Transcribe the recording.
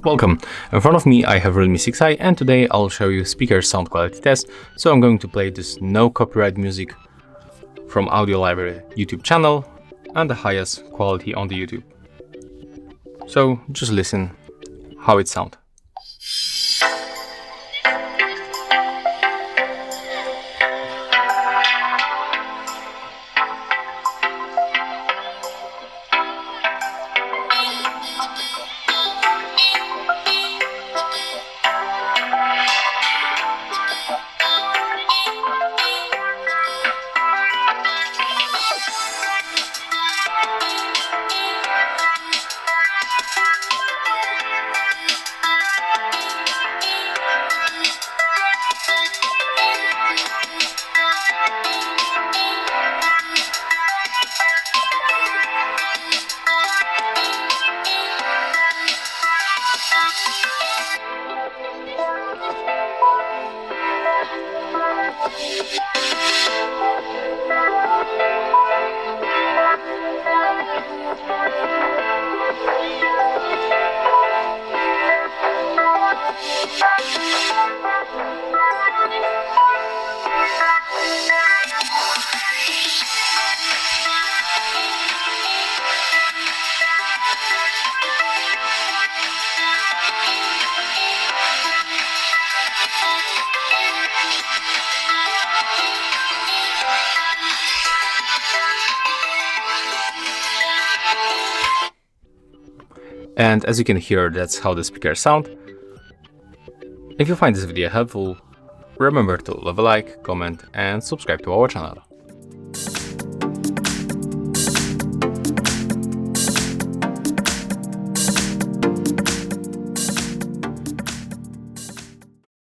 Welcome. In front of me I have REALME 6i, and today I'll show you speaker sound quality test. So I'm going to play this no copyright music from Audio Library YouTube channel and the highest quality on the YouTube. So just listen how it sounds. And as you can hear, that's how the speakers sound. If you find this video helpful, remember to leave a like, comment and subscribe to our channel.